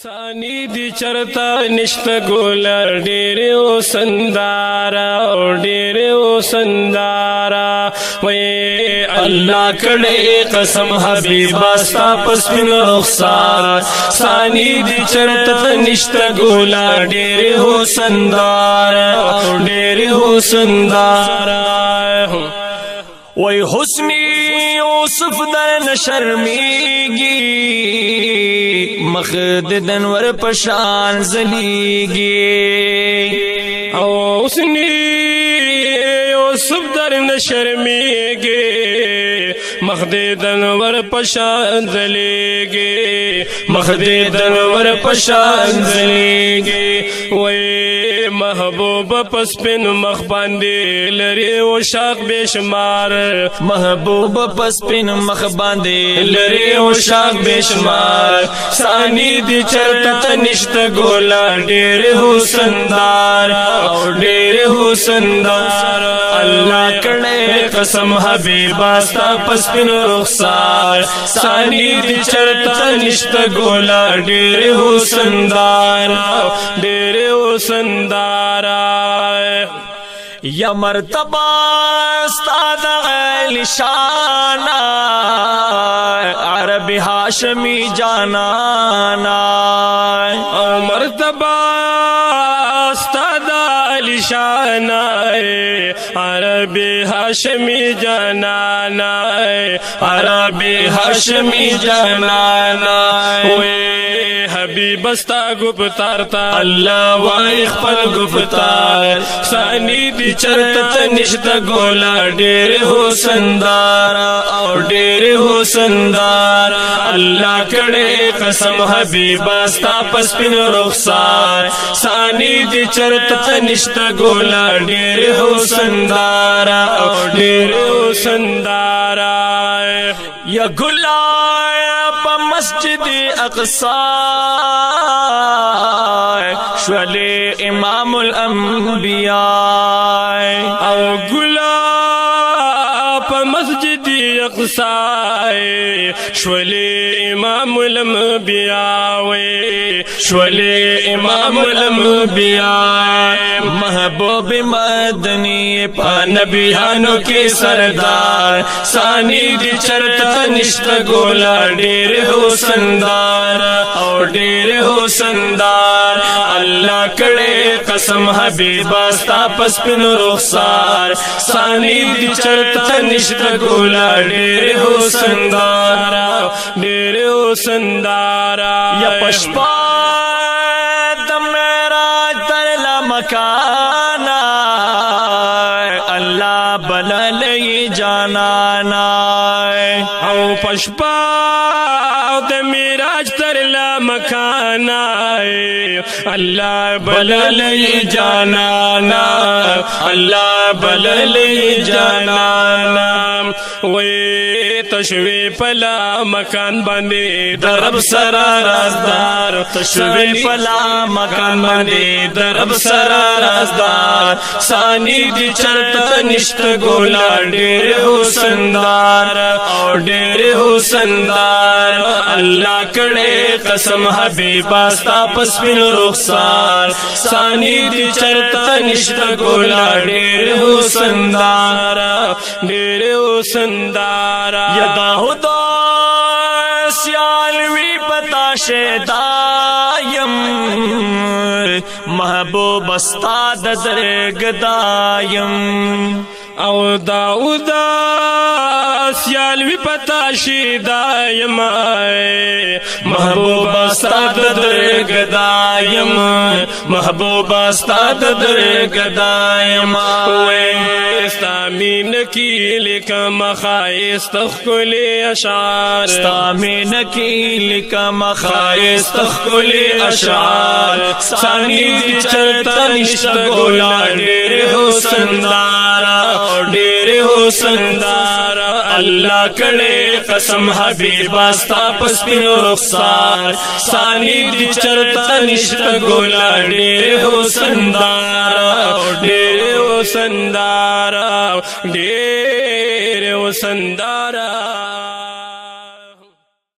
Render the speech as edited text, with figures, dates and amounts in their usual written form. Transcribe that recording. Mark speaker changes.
Speaker 1: ثانی دی چرتا نشت گولا ډیر او سندارا ډیر او سندارا وې الله کړه قسم حبیب استا پسپن رخسار ثانی دی چرتا نشت گولا ډیر او سندارا ډیر او سندارا وای حسنی یوسف در نشرمیگی مخد دنور پشان زلیگی او حسنی یوسف در نشرمیگی مخد دنور پشان زلیگی مخد دنور پشان زلیگی وی محبوب پسپن مخ باندې لري او شاق بشمار محبوب پسپن مخ باندې لري او شاق بشمار ثانی دی چرتا نشت گولا ډېر حسندار او ډېر حسندار الله کړه قسم حبیب استا پسپن رخسار ثانی دی چرتا نشت گولا ډېر حسندار ډېر حسندار یا مرتبہ استاد علی شانا عربی ہاشمی جانانا مرتبہ استاد علی شانا عربی ہاشمی جانانا عربی ہاشمی جانانا حبیب استا گفتار تا اللہ وائی خپل گفتار ثانی دی چرتا نشت گولا ډیر حسندار او ډیر حسندار اللہ کڑے قسم حبیب استا پسپن رخسار ثانی دی چرتا نشت گولا ډیر حسندار او ډیر حسندار یا گلا مسجد اقصا شولی امام الانبیاء او گلاب مسجد اقصا شولی امام الانبیاء شولی امام الانبیاء محبوب مدنی پا نبیانو کی سردار ثانی دی چرتا نشت گولا ډیر حسندار او ډیر حسندار اللہ کڑے قسم حبیب استا پسپن رخسار ثانی دی چرتا نشت گولا ډیر حسندار ډیر حسندار یا پشپا مکانا اللہ بللی جانانا او پشپا د میراج تر لا مکانا اللہ بللی جانانا اللہ بللی جانانا وی تشوی پلا مکان باندې درب سرا رازدار تشوی پلا مکان باندې درب سرا رازدار ثانی دی چرتا نشت گولا ډیر حسندار او ډیر حسندار اللہ کړه قسم حبیب استا پسپن رخسار ثانی دی چرتا نشت گولا ډیر حسندار ډیر حسندار یدا خدا سیالوی پتا شیدایم محبوب استاد درگدایم او داودا سیالوی پتا شیدایم محبوب استاد درگدایم محبوب استاد درگدایم استامین کی لکم خائست خلی اشعار استامین کی لکم خائست خلی اشعار ثانی دی چرتا نشت گولا ډیر حسندار ډیر حسندار اللہ کڑے قسم حبیب استا پسپن رخسار ثانی دی چرتا نشت گولا ډیر حسندار ډیر حسندار ډیر حسندار